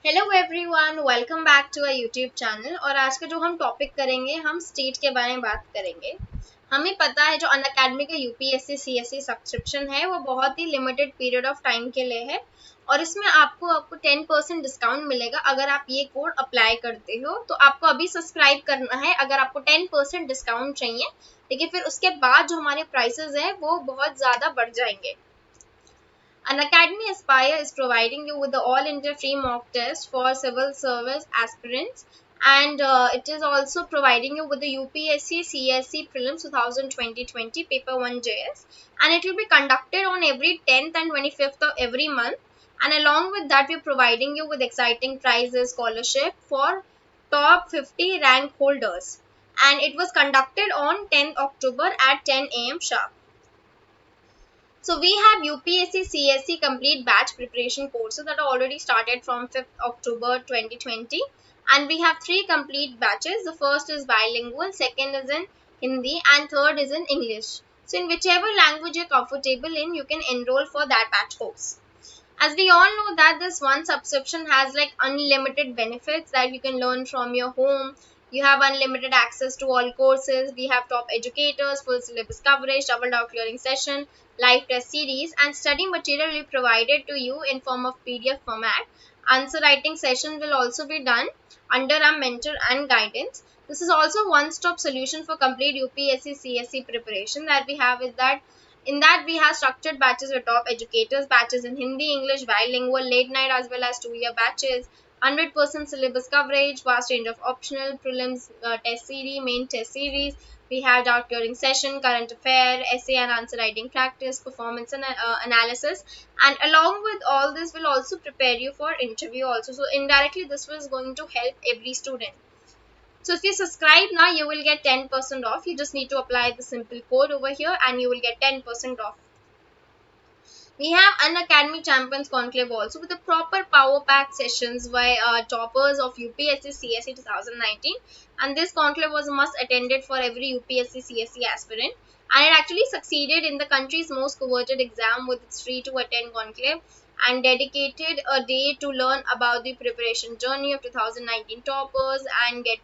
Hello everyone, welcome back to a YouTube channel. और आज का जो हम टॉपिक करेंगे, हम स्टेट के बारे में बात करेंगे। हमें पता है जो अनअकैडमी का यूपीएससी सीएससी सब्सक्रिप्शन है वो बहुत ही लिमिटेड पीरियड ऑफ टाइम के लिए है और इसमें आपको 10% डिस्काउंट मिलेगा अगर आप ये कोड अप्लाई करते हो। तो आपको अभी सब्सक्राइब करना है अगर आपको 10% डिस्काउंट चाहिए, लेकिन फिर उसके बाद जो हमारे प्राइसेस हैं वो बहुत ज़्यादा बढ़ जाएंगे। Unacademy Aspire is providing you with the all India free mock test for civil service aspirants, and it is also providing you with the UPSC CSC Prelims 2020 Paper 1 JS, and it will be conducted on every 10th and 25th of every month. And along with that, we're providing you with exciting prizes, scholarship for top 50 rank holders. And it was conducted on 10th October at 10 a.m. sharp. So we have UPSC CSC complete batch preparation courses that are already started from 5th October 2020, and we have 3 complete batches. The first is bilingual, second is in Hindi, and third is in English. So in whichever language you're comfortable in, you can enroll for that batch course. As we all know that this one subscription has like unlimited benefits that you can learn from your home. You have unlimited access to all courses. We have top educators, full syllabus coverage, double doubt clearing session, live test series, and study material will be provided to you in form of PDF format. Answer writing session will also be done under a mentor and guidance. This is also one-stop solution for complete UPSC CSC preparation that we have is that in that, we have structured batches with top educators, batches in Hindi, English, bilingual, late night, as well as 2-year batches, 100% syllabus coverage, vast range of optional, prelims, test series, main test series. We have doubt clearing session, current affair, essay and answer writing practice, performance and analysis. And along with all this, will also prepare you for interview also. So indirectly, this was going to help every student. So if you subscribe now, you will get 10% off. You just need to apply the simple code over here and you will get 10% off. We have an Academy Champions Conclave also with the proper power pack sessions by toppers of UPSC CSE 2019. And this conclave was must attended for every UPSC CSE aspirant. And it actually succeeded in the country's most coveted exam with its free to attend conclave and dedicated a day to learn about the preparation journey of 2019 toppers and get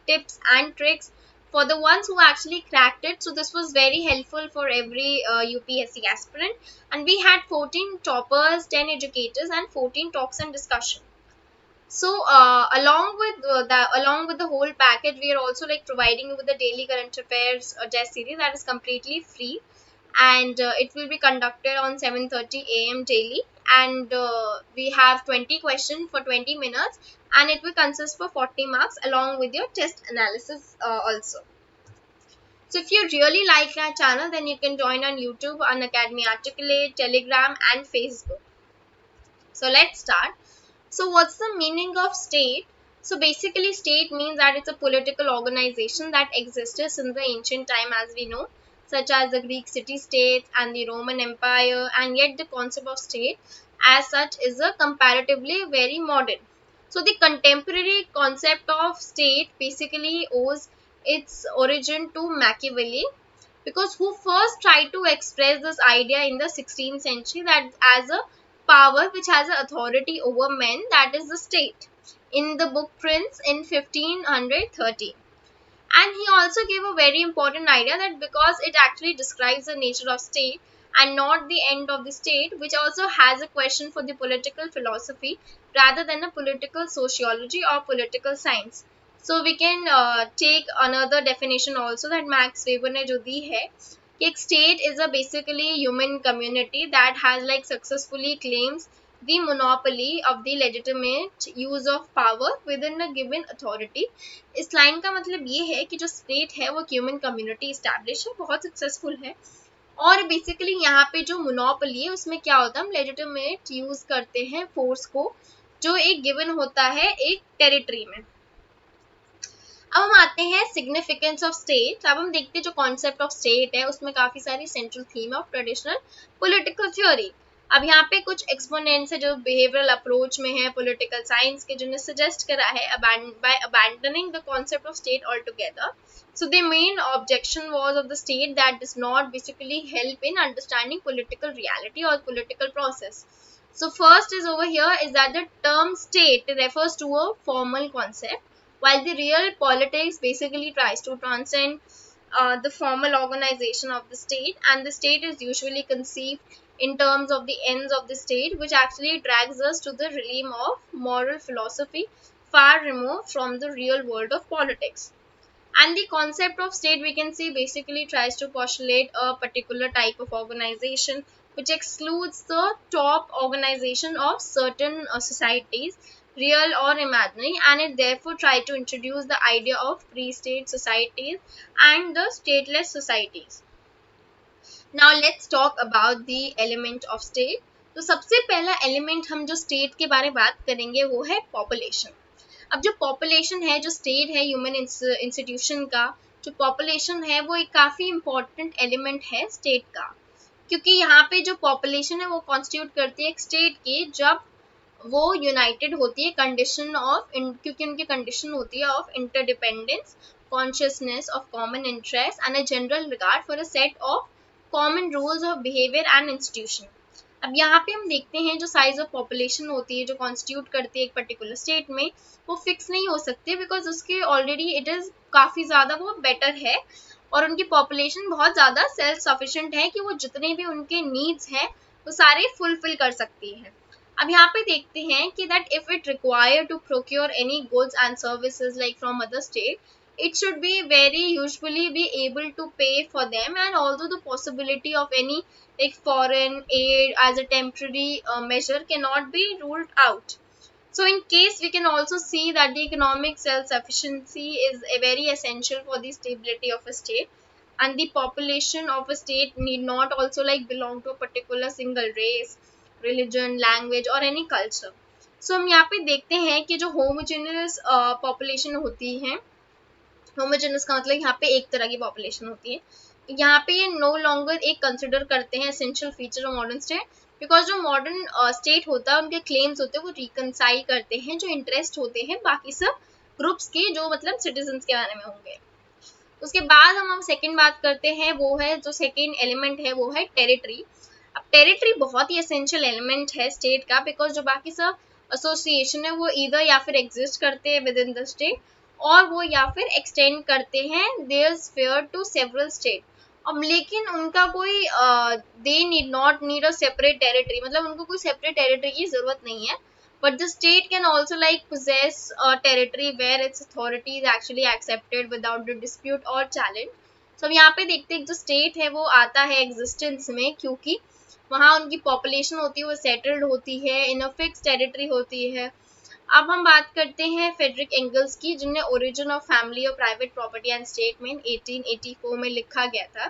tips and tricks for the ones who actually cracked it. So this was very helpful for every UPSC aspirant. And we had 14 toppers, 10 educators, and 14 talks and discussion. So along with the whole package, we are also like providing you with the daily current affairs test series that is completely free, and it will be conducted on 7:30 a.m. daily. And we have 20 questions for 20 minutes, and it will consist for 40 marks along with your test analysis also. So if you really like our channel, then you can join on YouTube, on Academy Articulate, Telegram, and Facebook. So let's start. So what's the meaning of state? So basically state means that it's a political organization that existed in the ancient time, as we know, such as the Greek city-states and the Roman Empire, and yet the concept of state as such is a comparatively very modern. So the contemporary concept of state basically owes its origin to Machiavelli, because who first tried to express this idea in the 16th century that as a power which has an authority over men, that is the state, in the book Prince in 1530. And he also gave a very important idea that because it actually describes the nature of state and not the end of the state, which also has a question for the political philosophy rather than a political sociology or political science. So we can take another definition also that Max Weber ने जो दी है कि एक state is a basically human community that has like successfully claims the monopoly of the legitimate use of power within a given authority. इस line का मतलब ये है कि जो स्टेट है वो ह्यूमन कम्युनिटी इस्टेब्लिश है, बहुत सक्सेसफुल है, और बेसिकली यहाँ पे जो मोनोपोली है उसमें क्या होता है, हम लेजिटिमेट यूज करते हैं फोर्स को जो एक गिवन होता है एक टेरिटरी में। अब हम आते हैं सिग्निफिकेंस ऑफ स्टेट। अब हम देखते हैं जो कॉन्सेप्ट ऑफ स्टेट है उसमें काफी सारी central theme of traditional political theory. अब यहाँ पे कुछ एक्सपोनेंट्स है जो बिहेवियरल अप्रोच में है पॉलिटिकल साइंस के, जिन्हें सजेस्ट करा है by abandoning the concept of state all together. So the main objection was of the state that does not basically help in understanding political reality or political process. So first is over here is that the term state refers to a formal concept, while the real politics basically tries to transcend the formal organization of the state, and the state is usually conceived in terms of the ends of the state, which actually drags us to the realm of moral philosophy, far removed from the real world of politics. And the concept of state, we can see, basically tries to postulate a particular type of organization which excludes the top organization of certain societies, real or imaginary, and it therefore tried to introduce the idea of pre-state societies and the stateless societies. Now let's talk about the element of state. तो सबसे पहला element हम जो state के बारे में बात करेंगे वो है पॉपुलेशन. अब जो पॉपुलेशन है, जो स्टेट है ह्यूमन इंस्टीट्यूशन का, जो पॉपुलेशन है वो एक काफ़ी इंपॉर्टेंट एलिमेंट है स्टेट का, क्योंकि यहाँ पे जो पॉपुलेशन है वो कॉन्स्टिट्यूट करती है एक स्टेट की जब वो यूनाइटेड होती है कंडीशन ऑफ, क्योंकि उनकी कंडीशन होती है of interdependence, consciousness of common interest and a general regard for a set of common rules of behaviour and institution. अब यहाँ पे हम देखते हैं जो साइज ऑफ पॉपुलेशन होती है जो कॉन्स्टिट्यूट करती है एक पर्टिकुलर स्टेट में, वो फिक्स नहीं हो सकती, बिकॉज उसके ऑलरेडी इट इज़ काफ़ी ज़्यादा वो बेटर है और उनकी पॉपुलेशन बहुत ज़्यादा सेल्फ सफिशिएंट है कि वो जितने भी उनके नीड्स हैं वो सारे फुलफिल कर सकती है. अब यहाँ पे देखते हैं कि that if it require to procure any goods and services like from other state, it should be very usually be able to pay for them, and although the possibility of any like foreign aid as a temporary measure cannot be ruled out. So in case we can also see that the economic self-sufficiency is a very essential for the stability of a state, and the population of a state need not also like belong to a particular single race, religion, language or any culture. So हम यहाँ पे देखते हैं कि जो homogeneous population होती है, homogeneous का मतलब यहाँ पे एक तरह की पॉपुलेशन होती है, यहाँ पे ये नो लॉन्गर एक कंसिडर करते हैं essential feature of modern state, because जो मॉडर्न स्टेट होता है उनके क्लेम्स होते हैं वो रिकनसाइल करते हैं जो इंटरेस्ट होते हैं बाकी सब ग्रुप्स के जो मतलब सिटीजन्स के बारे में होंगे. उसके बाद हम सेकेंड बात करते हैं, वो है जो सेकेंड एलिमेंट है वो है टेरिटरी. अब टेरिटरी बहुत ही एसेंशियल एलिमेंट है स्टेट का, बिकॉज जो बाकी सब एसोसिएशन है वो इधर या फिर एग्जिस्ट करते हैं विद इन द स्टेट, और वो या फिर एक्सटेंड करते हैं their sphere to several state. अब लेकिन उनका कोई they need not need a separate territory, मतलब उनको कोई सेपरेट टेरिटरी की जरूरत नहीं है, but the state can also like possess a territory where its authority is actually accepted without the dispute or challenge. So अब यहाँ पे देखते हैं जो state है वो आता है existence में क्योंकि वहाँ उनकी population होती है वो settled होती है, in a fixed territory होती है. अब हम बात करते हैं फ्रेडरिक एंगल्स की, जिनने ओरिजिन ऑफ फैमिली और प्राइवेट प्रॉपर्टी एंड स्टेट में 1884 में लिखा गया था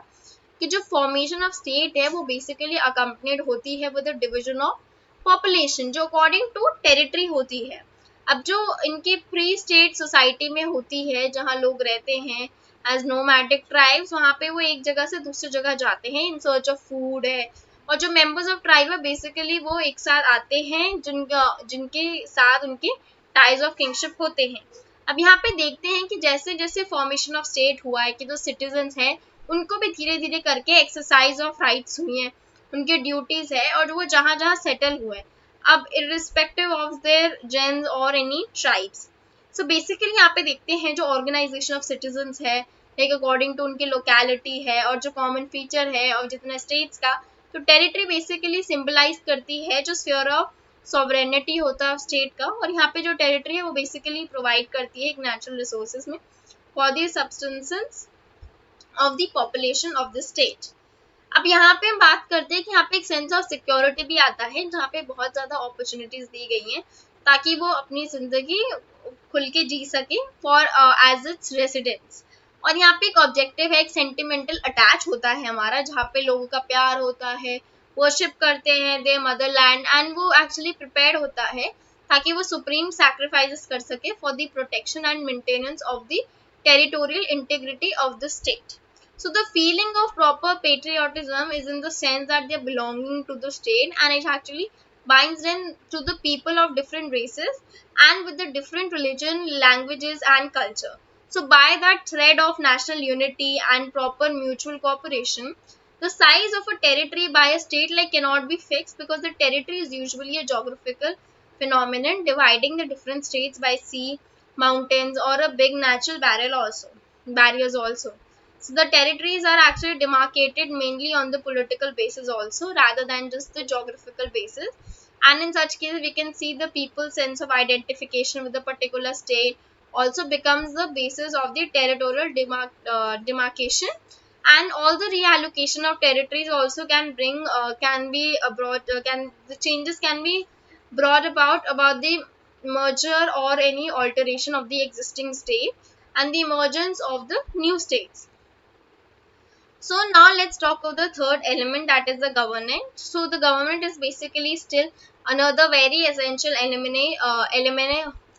कि जो फॉर्मेशन ऑफ स्टेट है वो बेसिकली अकम्पनीड होती है with the division of population जो अकॉर्डिंग टू टेरिटरी होती है. अब जो इनके प्री स्टेट सोसाइटी में होती है जहाँ लोग रहते हैं एज नोमैडिक ट्राइब्स, वहाँ पे वो एक जगह से दूसरी जगह जाते हैं इन सर्च ऑफ फूड है, और जो मेंबर्स ऑफ ट्राइब है बेसिकली वो एक साथ आते हैं जिनके साथ उनके टाइज ऑफ किंगशिप होते हैं. अब यहाँ पे देखते हैं कि जैसे जैसे फॉर्मेशन ऑफ स्टेट हुआ है कि जो सिटीजन्स हैं उनको भी धीरे धीरे करके एक्सरसाइज ऑफ राइट्स हुई हैं, उनके ड्यूटीज है और वो जहाँ जहाँ सेटल हुए, अब इर्रिस्पेक्टिव ऑफ देयर जेन्स और एनी ट्राइब्स. सो बेसिकली यहाँ पे देखते हैं जो ऑर्गेनाइजेशन ऑफ सिटीजन्स है लाइक अकॉर्डिंग टू उनकी लोकेलिटी है और जो कॉमन फीचर है और जितना स्टेट्स का, तो टेरिटरी बेसिकली सिंबलाइज करती है जो स्फीयर ऑफ सॉवरेनिटी होता है स्टेट का, और यहाँ पे जो टेरिटरी है वो बेसिकली प्रोवाइड करती है एक नेचुरल रिसोर्सेज में for the substances of the population of the state. अब यहाँ पे हम बात करते हैं कि यहाँ पे एक सेंस ऑफ सिक्योरिटी भी आता है जहाँ पे बहुत ज़्यादा अपॉर्चुनिटीज दी गई हैं ताकि वो अपनी ज़िंदगी खुल के जी सके फॉर एज इट्स रेसिडेंट्स. और यहाँ पे एक ऑब्जेक्टिव है, एक सेंटिमेंटल अटैच होता है हमारा जहाँ पे लोगों का प्यार होता है, वर्शिप करते हैं दे मदरलैंड, एंड वो एक्चुअली प्रिपेयर्ड होता है ताकि वो सुप्रीम सैक्रिफाइसेस कर सके for the protection and maintenance of the territorial integrity of the state. So the feeling of proper patriotism is in the sense that they are belonging to the state, and it actually binds them to the people of different races and with the different religion, languages and culture. So by that thread of national unity and proper mutual cooperation, The size of a territory by a state like cannot be fixed because the territory is usually a geographical phenomenon dividing the different states by sea, mountains, or a big natural barriers also. So the territories are actually demarcated mainly on the political basis also rather than just the geographical basis. And in such cases, we can see the people's sense of identification with a particular state also becomes the basis of the territorial demarcation. And all the reallocation of territories also can be brought can the changes can be brought about the merger or any alteration of the existing state and the emergence of the new states. So now let's talk about the third element, that is the government. So the government is basically still another very essential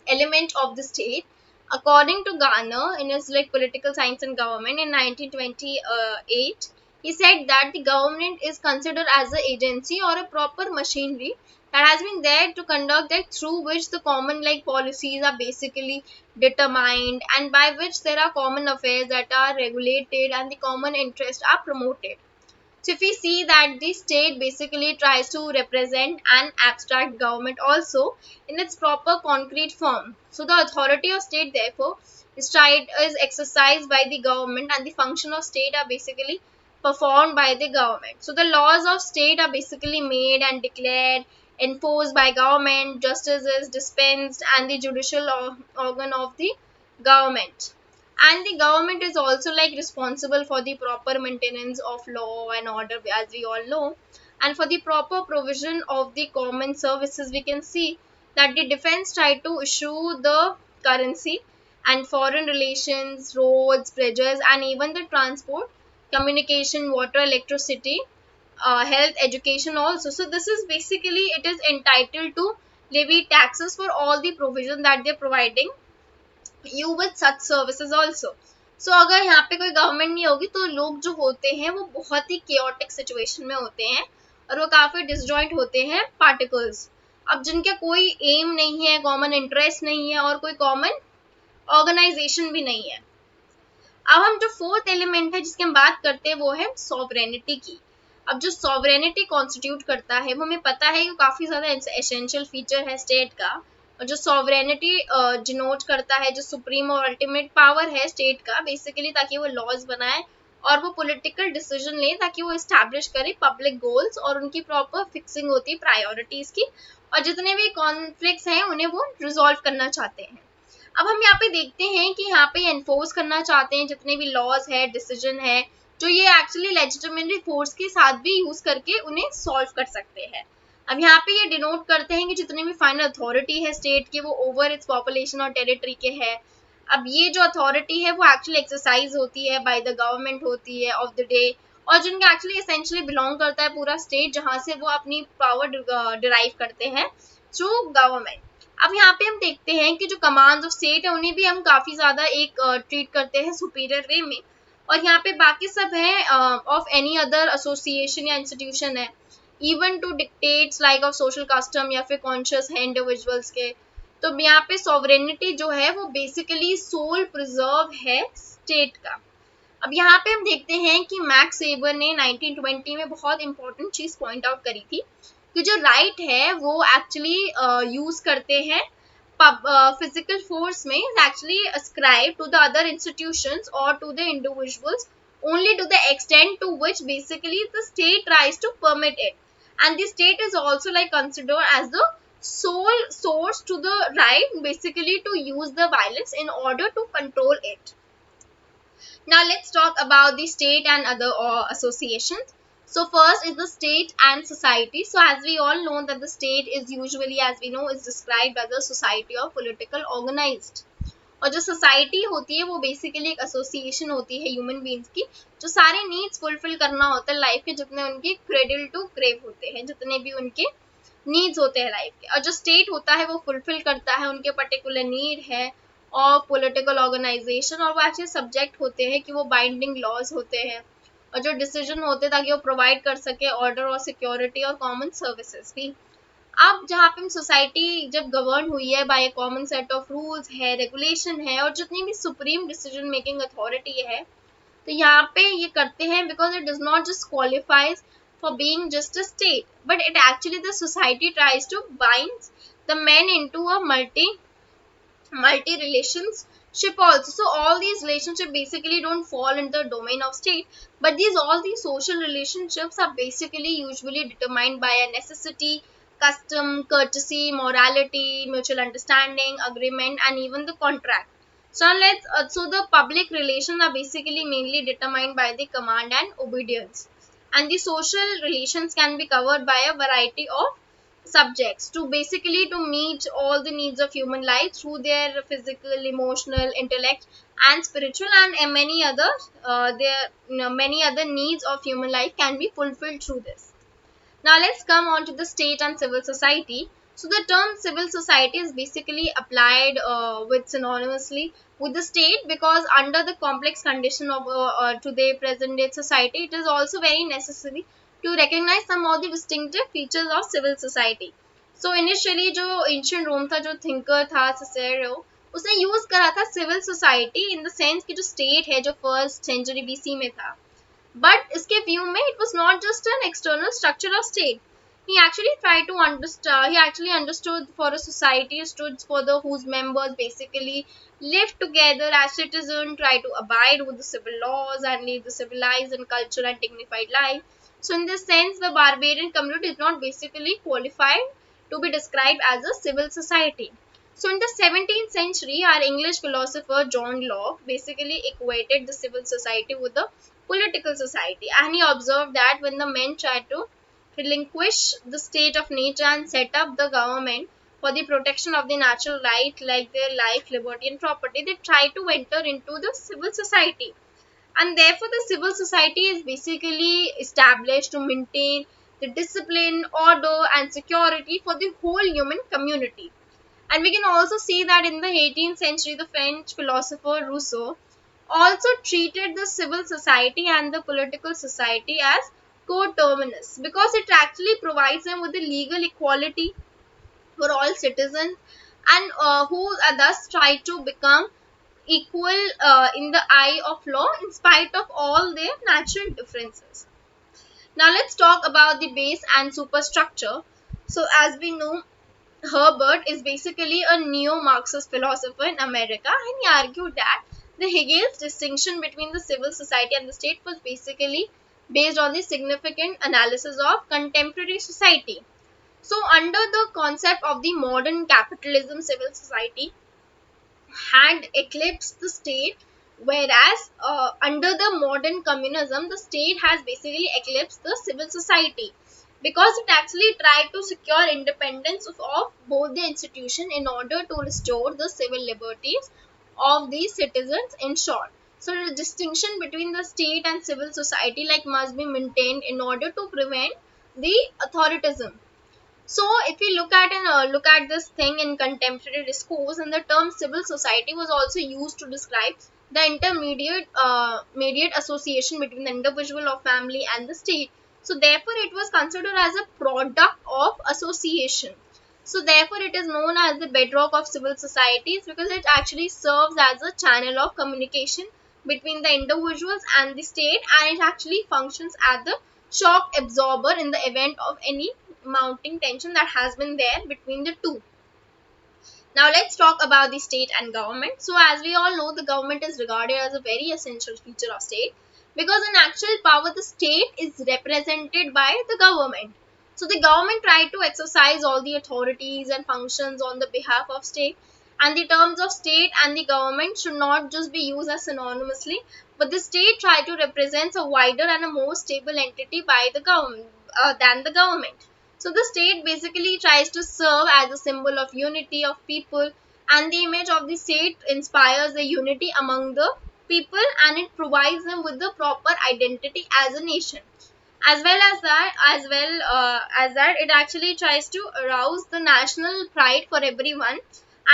element of the state. According to Garner in his like political science and government in 1928, he said that the government is considered as an agency or a proper machinery that has been there to conduct that through which the common like policies are basically determined and by which there are common affairs that are regulated and the common interests are promoted. So if we see that the state basically tries to represent an abstract government also in its proper concrete form. So the authority of state therefore is exercised by the government and the function of state are basically performed by the government. So the laws of state are basically made and declared, enforced by government, justice is dispensed and the judicial organ of the government. And the government is also like responsible for the proper maintenance of law and order, as we all know, and for the proper provision of the common services. We can see that the defense tried to issue the currency and foreign relations, roads, bridges, and even the transport, communication, water, electricity, health, education also. So this is basically it is entitled to levy taxes for all the provision that they're providing you with such services also. So अगर यहाँ पे कोई government नहीं होगी तो लोग जो होते हैं वो बहुत ही केओटिक सिचुएशन में होते हैं और वो काफी डिसजॉइंट होते हैं पार्टिकल्स. अब जिनके कोई एम नहीं है, कॉमन इंटरेस्ट नहीं है और कोई कॉमन ऑर्गेनाइजेशन भी नहीं है. अब हम जो फोर्थ एलिमेंट है जिसकी हम बात करते हैं वो है सॉवरेनिटी की. अब जो सॉवरेनिटी कॉन्स्टिट्यूट करता है वो हमें पता है कि काफी ज्यादा एसेंशियल फीचर है स्टेट का. और जो सॉवरेनिटी डिनोट करता है, जो सुप्रीम और अल्टीमेट पावर है स्टेट का बेसिकली, ताकि वो लॉज बनाए और वो पॉलिटिकल डिसीजन ले ताकि वो इस्टेब्लिश करे पब्लिक गोल्स और उनकी प्रॉपर फिक्सिंग होती है प्रायोरिटीज की और जितने भी कॉन्फ्लिक्ट्स हैं उन्हें वो रिजॉल्व करना चाहते हैं. अब हम यहाँ पे देखते हैं कि यहाँ पे एनफोर्स करना चाहते हैं जितने भी लॉज है, डिसीजन है, जो ये एक्चुअली लेजिटिमेटरी फोर्स के साथ भी यूज करके उन्हें सॉल्व कर सकते हैं. अब यहाँ पे ये डिनोट करते हैं कि जितनी भी फाइनल अथॉरिटी है स्टेट के वो ओवर इट्स पॉपुलेशन और टेरिटरी के है. अब ये जो अथॉरिटी है वो एक्चुअली एक्सरसाइज होती है बाय द गवर्नमेंट होती है ऑफ द डे और जिनका एक्चुअली एसेंशियली बिलोंग करता है पूरा स्टेट जहाँ से वो अपनी पावर डिराइव करते हैं थ्रू गवर्नमेंट. अब यहाँ पे हम देखते हैं कि जो कमांड्स ऑफ स्टेट है उन्हें भी हम काफी ज्यादा एक ट्रीट करते हैं सुपीरियर वे में और यहाँ पे बाकी सब है ऑफ एनी अदर एसोसिएशन या इंस्टीट्यूशन है even to dictates like of social custom या फिर कॉन्शियस है इंडिविजुअल्स के. तो यहाँ पे सॉवरेनिटी जो है वो बेसिकली सोल प्रिजर्व है स्टेट का. अब यहाँ पे हम देखते हैं कि मैक्स वेबर ने 1920 में बहुत इंपॉर्टेंट चीज पॉइंट आउट करी थी कि जो राइट है वो एक्चुअली यूज करते हैं फिजिकल फोर्स में actually ascribed to the other institutions or to the individuals only to the extent to which basically the state tries to permit it, and the state is also like considered as the sole source to the right basically to use the violence in order to control it. Now let's talk about the state and other associations. So first is the state and society. So as we all know that the state is usually, as we know, is described as a society of political organized. और जो society होती है वो basically एक association होती है human beings की जो सारे नीड्स फुलफिल करना होता है लाइफ के, जितने उनके क्रेडल टू ग्रेव होते हैं, जितने भी उनके नीड्स होते हैं लाइफ के. और जो स्टेट होता है वो फुलफिल करता है उनके पर्टिकुलर नीड है और पॉलिटिकल ऑर्गेनाइजेशन और वो एक्चुअली सब्जेक्ट होते हैं कि वो बाइंडिंग लॉज होते हैं और जो डिसीजन होते हैं ताकि वो प्रोवाइड कर सके ऑर्डर और सिक्योरिटी और कॉमन सर्विसेज भी. अब जहाँ पे सोसाइटी जब गवर्न हुई है by common set of rules है, रेगुलेशन है और जितनी भी सुप्रीम डिसीजन मेकिंग अथॉरिटी है तो यहाँ पे ये करते हैं because it does not just qualifies for being just a state, but it actually the society tries to bind the men into a multi relationship also. So all these relationships basically don't fall in the domain of state, but all these social relationships are basically usually determined by a necessity, custom, courtesy, morality, mutual understanding, agreement, and even the contract. So so the public relations are basically mainly determined by the command and obedience, and the social relations can be covered by a variety of subjects to basically to meet all the needs of human life through their physical, emotional, intellect, and spiritual, and many other many other needs of human life can be fulfilled through this. Now let's come on to the state and civil society. So the term civil society is basically applied with synonymously with the state, because under the complex condition of today present day society, it is also very necessary to recognize some of the distinctive features of civil society. So initially जो ancient Rome था, जो thinker था Cicero, उसने use करा था civil society in the sense कि जो state है जो फर्स्ट सेंचुरी बीसी में था, but इसके व्यू में it was not just an external structure of state. He actually tried to understand. He actually understood for a society stood for the whose members basically live together as citizens, try to abide with the civil laws, and lead the civilized and cultural and dignified life. So in this sense, the barbarian community is not basically qualified to be described as a civil society. So in the 17th century, our English philosopher John Locke basically equated the civil society with the political society, and he observed that when the men tried to relinquish the state of nature and set up the government for the protection of the natural right like their life, liberty, and property, they try to enter into the civil society, and therefore the civil society is basically established to maintain the discipline, order, and security for the whole human community. And we can also see that in the 18th century, the French philosopher Rousseau also treated the civil society and the political society as coterminous, because it actually provides them with the legal equality for all citizens, and who thus try to become equal in the eye of law in spite of all their natural differences. Now let's talk about the base and superstructure. So as we know, Herbert is basically a neo-Marxist philosopher in America, and he argued that the Hegel's distinction between the civil society and the state was basically based on the significant analysis of contemporary society. So, under the concept of the modern capitalism, civil society had eclipsed the state, whereas under the modern communism, the state has basically eclipsed the civil society, because it actually tried to secure independence of both the institution in order to restore the civil liberties of the citizens, in short. So the distinction between the state and civil society like must be maintained in order to prevent the authoritarianism. So if we look at this thing in contemporary discourse, and the term civil society was also used to describe the intermediate mediate association between the individual or family and the state. So therefore it was considered as a product of association. So therefore it is known as the bedrock of civil societies, because it actually serves as a channel of communication between the individuals and the state, and it actually functions as the shock absorber in the event of any mounting tension that has been there between the two. Now let's talk about the state and government. So as we all know, the government is regarded as a very essential feature of state, because in actual power the state is represented by the government. So the government tried to exercise all the authorities and functions on the behalf of state, and the terms of state and the government should not just be used as synonymously, but the state tried to represent a wider and a more stable entity by the government than the government. So the state basically tries to serve as a symbol of unity of people, and the image of the state inspires the unity among the people, and it provides them with the proper identity as a nation. As well as that it actually tries to arouse the national pride for everyone,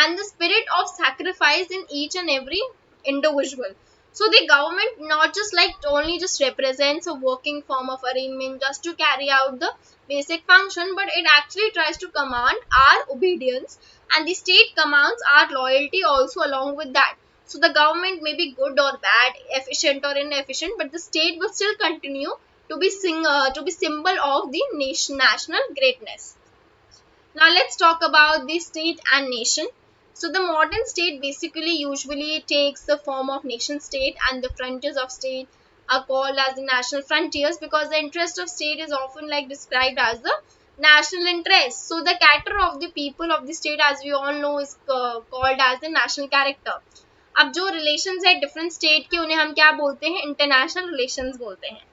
and the spirit of sacrifice in each and every individual. So the government not just like only just represents a working form of arrangement just to carry out the basic function, but it actually tries to command our obedience, and the state commands our loyalty also along with that. So the government may be good or bad, efficient or inefficient, but the state will still continue to be symbol of the national greatness. Now let's talk about the state and nation. So the modern state basically usually takes the form of nation state, and the frontiers of state are called as the national frontiers because the interest of state is often like described as the national interest. So the character of the people of the state, as we all know, is called as the national character. अब जो relations है different state के, उन्हें हम क्या बोलते हैं, international relations बोलते हैं.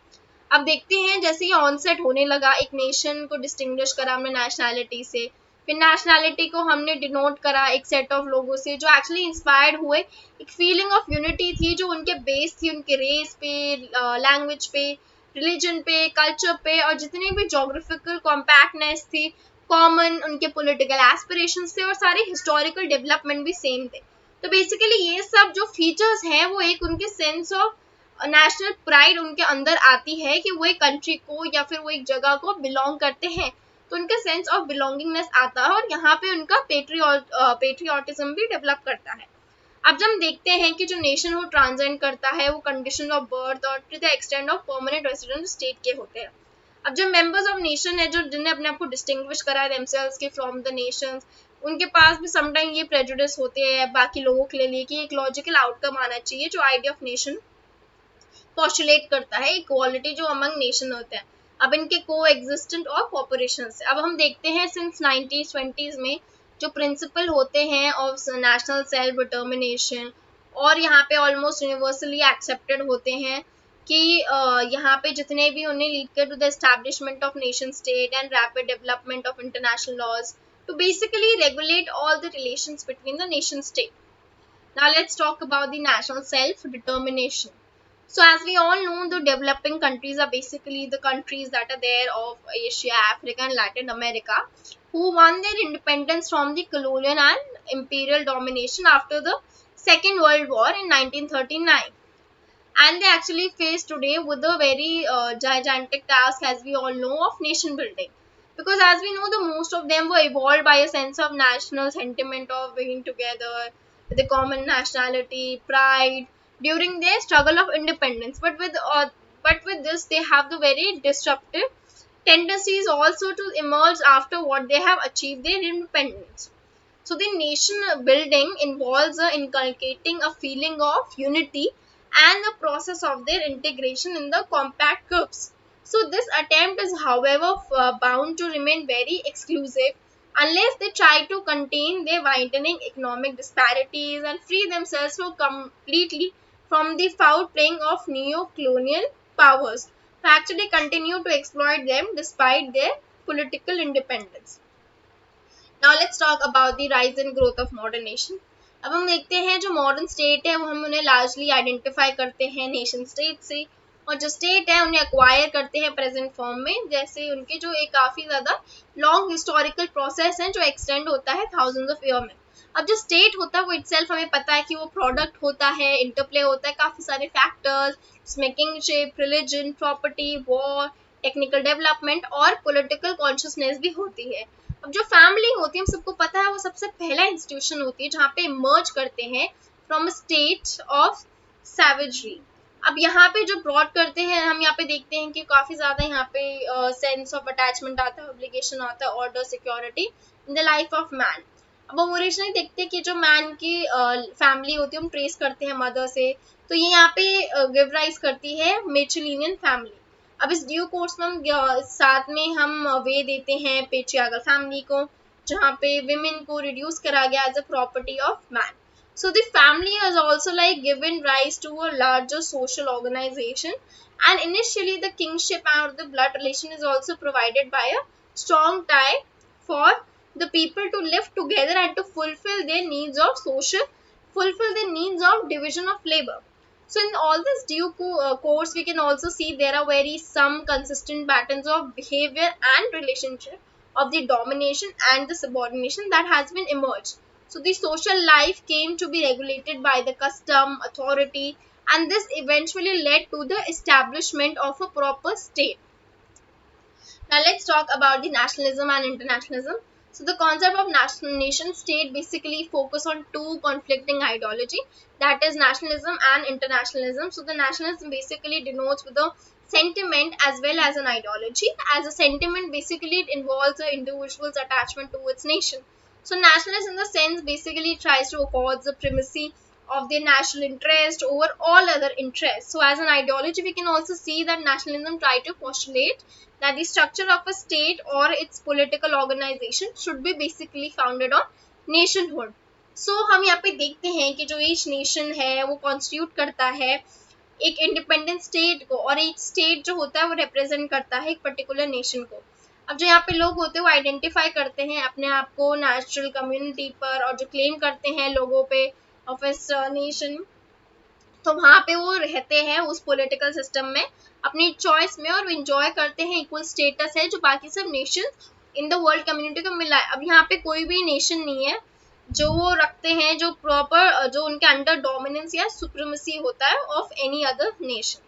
अब देखते हैं जैसे ही ऑनसेट होने लगा, एक नेशन को डिस्टिंग्विश करा हमने नेशनैलिटी से, फिर नेशनैलिटी को हमने डिनोट करा एक सेट ऑफ लोगों से जो एक्चुअली इंस्पायर्ड हुए, एक फीलिंग ऑफ यूनिटी थी जो उनके बेस थी, उनके रेस पे, लैंग्वेज पे, रिलीजन पे, कल्चर पे, और जितनी भी जोग्राफिकल कॉम्पैक्टनेस थी, कॉमन उनके पॉलिटिकल एस्पिरेशंस थे, और सारे हिस्टोरिकल डेवलपमेंट भी सेम थे. तो बेसिकली ये सब जो फीचर्स हैं वो एक उनके सेंस ऑफ नेशनल प्राइड उनके अंदर आती है कि वो एक कंट्री को या फिर वो एक जगह को बिलोंग करते हैं, तो उनका सेंस ऑफ बिलोंगिंगनेस आता है, और यहाँ पे उनका पेट्रियोटिज्म भी डेवलप करता है. अब जब हम देखते हैं कि जो नेशन वो ट्रांसेंड करता है, वो कंडीशन ऑफ बर्थ और to the extent of permanent resident state के होते हैं. अब जो मेंबर्स ऑफ नेशन है, जो जिन्हें अपने आप को डिस्टिंग्विश करा है देमसेल्व्स के फ्रॉम द नेशंस, उनके पास भी समटाइम ये प्रेजुडिस होते हैं बाकी लोगों के लिए कि एक लॉजिकल आउटकम आना चाहिए जो आइडिया ऑफ नेशन पॉस्टुलेट करता है, इक्वालिटी जो अमंग नेशन होते हैं. अब इनके को एग्जिस्टेंट और कॉपरेशन से अब हम देखते हैं सिंस 1920s में जो प्रिंसिपल होते हैं ऑफ नेशनल सेल्फ डिटर्मिनेशन, और यहाँ पे ऑलमोस्ट यूनिवर्सली एक्सेप्टेड होते हैं कि यहाँ पे जितने भी उन्हें लीड कर to the establishment of nation state and rapid development of international laws to basically regulate all the relations between the nation state. Now let's talk about the national self-determination. So as we all know, the developing countries are basically the countries that are there of Asia, Africa and Latin America who won their independence from the colonial and imperial domination after the Second World War in 1939. And they actually face today with a very gigantic task, as we all know, of nation building. Because as we know, the most of them were evolved by a sense of national sentiment of being together, the common nationality, pride, during their struggle of independence. But with this, they have the very disruptive tendencies also to emerge after what they have achieved their independence. So the nation building involves inculcating a feeling of unity and the process of their integration in the compact groups. So this attempt is, however, bound to remain very exclusive unless they try to contain their widening economic disparities and free themselves so completely from the foul playing of neo-colonial powers who actually continue to exploit them despite their political independence. Now let's talk about the rise and growth of modern nation. अब हम देखते हैं जो modern state है वो हम उन्हें largely identify करते हैं नेशन स्टेट से, और जो स्टेट है उन्हें एक्वायर करते हैं प्रेजेंट फॉर्म में, जैसे उनके जो एक काफ़ी ज़्यादा लॉन्ग हिस्टोरिकल प्रोसेस है जो एक्सटेंड होता है थाउजेंड्स ऑफ ईयर में. अब जो स्टेट होता है वो इटसेल्फ हमें पता है कि वो प्रोडक्ट होता है, इंटरप्ले होता है काफ़ी सारे फैक्टर्स, जिसमें kingship, religion, property, war, technical development और पॉलिटिकल कॉन्शियसनेस भी होती है. अब जो फैमिली होती है हम सबको पता है वो सबसे पहला इंस्टीट्यूशन होती है जहाँ पे इमर्ज करते हैं फ्रॉम अ स्टेट ऑफ सैवेजरी. अब यहाँ पे जो ब्रॉड करते हैं हम यहाँ पे देखते हैं कि काफ़ी ज़्यादा यहाँ पे सेंस ऑफ अटैचमेंट आता है, ऑब्लिगेशन आता है, order, security in the life of man. अब हम ओरिजिनली देखते हैं कि जो मैन की फैमिली होती है हम ट्रेस करते हैं मदर से, तो ये यहाँ पे गिव राइज करती है मेट्रिलिनियन फैमिली. अब इस ड्यू कोर्स में हम साथ में हम वे देते हैं पेट्रियार्कल फैमिली को, जहाँ पे विमेन को रिड्यूस करा गया as a property of man. So the family has also like given rise to a larger social organization, and initially the kingship or the blood relation is also provided by a strong tie for the people to live together and to fulfill their needs of division of labor. So in all this due course we can also see there are very some consistent patterns of behavior and relationship of the domination and the subordination that has been emerged. So the social life came to be regulated by the custom, authority, and this eventually led to the establishment of a proper state. Now let's talk about the nationalism and internationalism. So the concept of nation state basically focus on two conflicting ideology, that is nationalism and internationalism. So the nationalism basically denotes with a sentiment as well as an ideology. As a sentiment, basically it involves the individual's attachment to its nation. So nationalism in the sense basically tries to accord the primacy of their national interest over all other interests. So as an ideology, we can also see that nationalism try to postulate that the structure of a state or its political organization should be basically founded on nationhood. So हम यहाँ पे देखते हैं कि जो each nation है वो constitute करता है एक इंडिपेंडेंट स्टेट को, और एक स्टेट जो होता है वो रिप्रेजेंट करता है एक पर्टिकुलर नेशन को. अब जो यहाँ पे लोग होते हैं वो आइडेंटिफाई करते हैं अपने आप को नेचुरल कम्युनिटी पर, और जो क्लेम करते हैं लोगों पे ऑफ इस नेशन, तो वहाँ पे वो रहते हैं उस पॉलिटिकल सिस्टम में अपनी चॉइस में, और वो इंजॉय करते हैं इक्वल स्टेटस है जो बाकी सब nation in the world community को मिला है. अब यहाँ पे कोई भी नेशन नहीं है जो वो रखते हैं जो प्रॉपर जो उनके अंडर डोमिनेंस या सुप्रीमेसी होता है ऑफ एनी अदर नेशन.